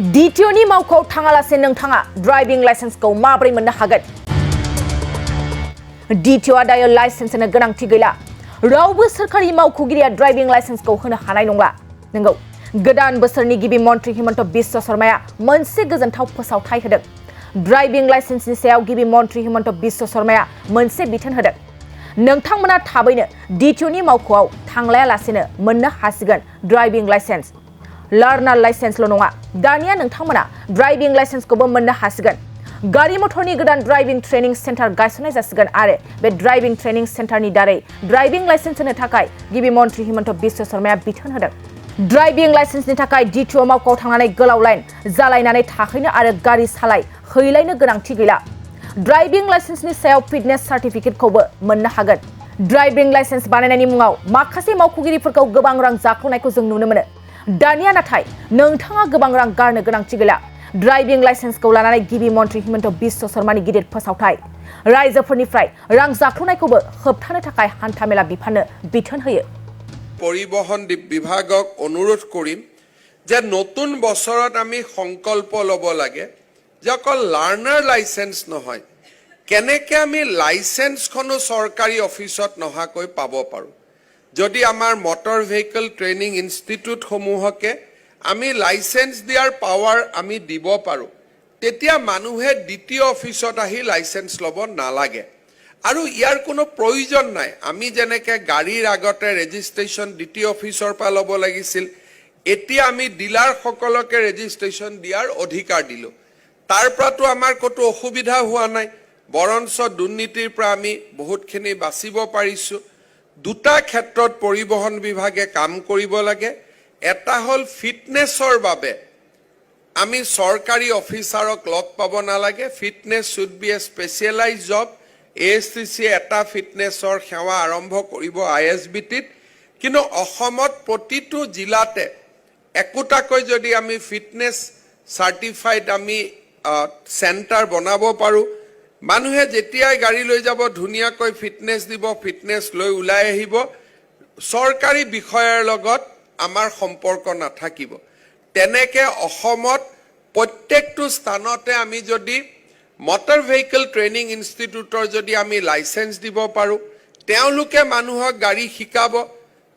DTOनि मावख'आव थाङालासे नोंथाङा ड्राइभिं लाइसेन्सखौ माबोरै मोननो हागोन? DTOआ दायो लाइसेन्स होनो गोनांथि गैला। रावबो सोरखारि मावख'गिरिया ड्राइभिं लाइसेन्सखौ होनो हानाय नंला। नंगौ, गोदान बोसोरनि गिबि मन्त्रि हिमन्त बिश्व शर्माया मोनसे गोजोनथाव फोसावथाय होदों। ड्राइभिं लाइसेन्सनि सायाव गिबि मन्त्रि हिमन्त बिश्व शर्माया मोनसे बिथोन होदों। नोंथांमोना थाबैनो DTOनि मावख'आव थांलायालासेनो मोननो हासिगोन ड्राइभिं लाइसेन्स। लार्नार लाइसेन्सल' नङा, दानिया नोंथांमोना ड्राइभिं लाइसेन्सखौबो मोननो हासिगोन। गारि मटरनि गोदान ड्राइभिं ट्रेनिं सेन्टार गायसननाय जासिगोन आरो बे ड्राइभिं ट्रेनिं सेन्टारनि दारै ड्राइभिं लाइसेन्स होनो थाखाय गिबि मन्त्रि हिमन्त बिश्व शर्माया बिथोन होदों। ड्राइभिं लाइसेन्सनि थाखाय DTO मावख'आव थांनानै गोलाव लाइन जालायनानै थाहैनो आरो गारि सालाय हैलायनो गोनांथि गैला। ड्राइभिं लाइसेन्सनि सायाव फिटनेस सार्टिफिकेटखौबो मोननो हागोन। ड्राइभिं लाइसेन्स बानायनायनि मुङाव माखासे मावख'गिरिफोरखौ गोबां रां जाख्ल'नायखौ जों नुनो मोनो। दानिया नाथाय नोंथाङा गोबां रां गारनो गोनांथि गैला। ड्राइभिं लाइसेन्सखौ लानानै गिबि मन्त्रि हिमन्त बिश्व शर्मानि गिदिर फोसावथाय रायजोफोरनिफ्राय रां जाख्ल'नायखौबो होबथानो थाखाय हान्थामेला बिफाननो बिथोन होयो। পৰিবহণ বিভাগক অনুৰোধ কৰিম যে নতুন বছৰত আমি সংকল্প ল'ব লাগে যে অকল লাৰ্নাৰ লাইসেন্স নহয়, কেনেকৈ আমি লাইসেন্সখনো চৰকাৰী অফিচত নহাকৈ পাব পাৰোঁ। যদি আমাৰ মটৰ ভেহিকল ট্ৰেইনিং ইনষ্টিটিউটসমূহকে আমি লাইসেন্স দিয়াৰ পাৱাৰ আমি দিব পাৰোঁ, তেতিয়া মানুহে দ্বিতীয় অফিচত আহি লাইসেন্স ল'ব নালাগে। আৰু ইয়াৰ কোনো প্ৰয়োজন নাই। আমি যেনেকৈ গাড়ীৰ আগতে ৰেজিষ্ট্ৰেশ্যন দ্বিতীয় অফিচৰ পৰা ল'ব লাগিছিল, এতিয়া আমি ডিলাৰসকলকে ৰেজিষ্ট্ৰেশ্যন দিয়াৰ অধিকাৰ দিলোঁ। তাৰ পৰাতো আমাৰ ক'তো অসুবিধা হোৱা নাই, বৰঞ্চ দুৰ্নীতিৰ পৰা আমি বহুতখিনি বাচিব পাৰিছোঁ। দুটা ক্ষেত্ৰত পৰিবহণ বিভাগে কাম কৰিব লাগে। এটা হ'ল ফিটনেছৰ বাবে আমি চৰকাৰী অফিচাৰক লগ পাব নালাগে। Fitness should B A specialise job. ASTC এটা ফিটনেছৰ সেৱা আৰম্ভ কৰিব ISBTত, কিন্তু অসমত প্ৰতিটো জিলাতে একোটাকৈ যদি আমি ফিটনেছ চাৰ্টিফাইড আমি চেণ্টাৰ বনাব পাৰোঁ, মানুহে যেতিয়াই গাড়ী লৈ যাব ধুনীয়াকৈ ফিটনেছ দিব, ফিটনেছ লৈ ওলাই আহিব, চৰকাৰী বিষয়াৰ লগত আমাৰ সম্পৰ্ক নাথাকিব। তেনেকৈ অসমত প্ৰত্যেকটো স্থানতে আমি যদি মটৰ ভেহিকল ট্ৰেইনিং ইনষ্টিটিউটৰ যদি আমি লাইসেন্স দিব পাৰোঁ, তেওঁলোকে মানুহক গাড়ী শিকাব।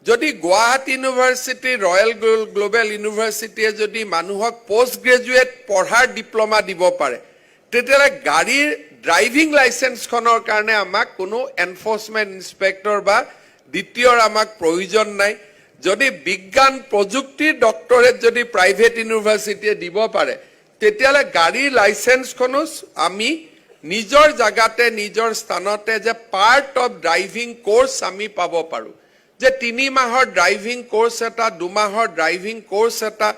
যদি গুৱাহাটী ইউনিভাৰ্চিটি, ৰয়েল গ্লোবেল ইউনিভাৰ্চিটিয়ে যদি মানুহক পোষ্ট গ্ৰেজুৱেট পঢ়াৰ ডিপ্ল'মা দিব পাৰে, তেতিয়াহ'লে গাড়ীৰ ড্ৰাইভিং লাইসেন্সখনৰ কাৰণে আমাক কোনো এনফৰ্চমেণ্ট ইনস্পেক্টৰ বা দ্বিতীয়ৰ আমাক প্ৰয়োজন নাই। যদি বিজ্ঞান প্ৰযুক্তিৰ ডক্টৰেট যদি প্ৰাইভেট ইউনিভাৰ্চিটিয়ে দিব পাৰে, তেতিয়াহ'লে গাড়ীৰ লাইসেন্সখনো আমি নিজৰ জাগাতে নিজৰ স্থানতে যে পাৰ্ট অফ ড্ৰাইভিং কোৰ্চ আমি পাব পাৰোঁ। যে 3 মাহৰ ড্ৰাইভিং কোৰ্চ এটা, 2 মাহৰ ড্ৰাইভিং কোৰ্চ এটা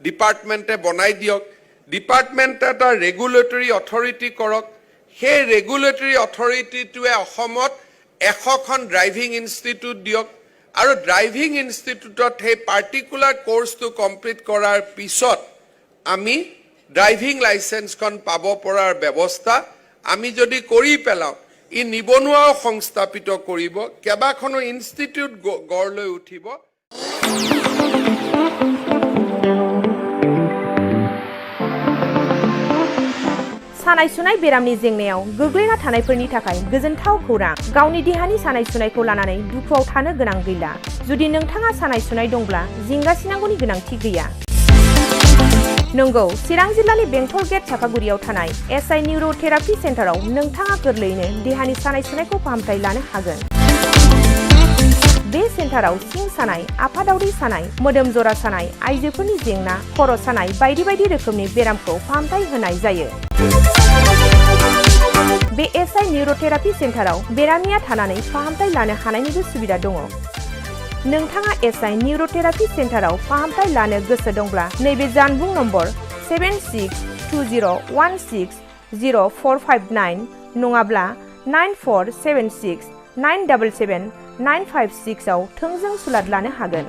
ডিপাৰ্টমেণ্টে বনাই দিয়ক। ডিপাৰ্টমেণ্টে এটা ৰেগুলেটৰী অথৰিটি কৰক। সেই ৰেগুলেটৰী অথৰিটিটোৱে অসমত 100খন ড্ৰাইভিং ইনষ্টিটিউট দিয়ক আৰু ড্ৰাইভিং ইনষ্টিটিউটত সেই পাৰ্টিকুলাৰ কোৰ্চটো কমপ্লিট কৰাৰ পিছত আমি ড্ৰাইভিং লাইসেন্সখন পাব পৰাৰ ব্যৱস্থা আমি যদি কৰি পেলাওঁ, ই নিবনুৱাও সংস্থাপিত কৰিব, কেইবাখনো ইনষ্টিটিউট গঢ় লৈ উঠিব। सानाय सुनाय बेरामनि जेंनायाव गोग्लैना थानायफोरनि थाखाय गोजोनथाव खौरां। गावनि देहानि सानाय सुनायखौ लानानै दुखुआव थानो गोनां गैला। जुदि नोंथाङा सानाय सुनाय दंब्ला जिंगासिनांगौनि गोनांथि गैया। नंगौ, चिरां जिल्लानि बेंटल गेट चापागुरियाव थानाय SI निउर'थेरापि सेन्टाराव नोंथाङा गोरलैयैनो देहानि सानाय सुनायखौ फाहामथाय लानो हागोन। बे सेन्टाराव सिं सानाय, आफादावरि सानाय, मोदोम जरा सानाय, आइजोफोरनि जेंना, खर' सानाय बायदि बायदि रोखोमनि बेरामखौ फाहामथाय होनाय जायो। बे SI निउर'थेरापि सेन्टाराव बेरामिया थानानै फाहामथाय लानो हानायनिबो सुबिदा दङ। नोंथाङा SI निउर'थेरापि सेन्टाराव फाहामथाय लानो गोसो दंब्ला नैबे जानबुं नम्बर 7620160459 नङाब्ला 9476977956 आव थोंजों सुलाद लानो हागोन।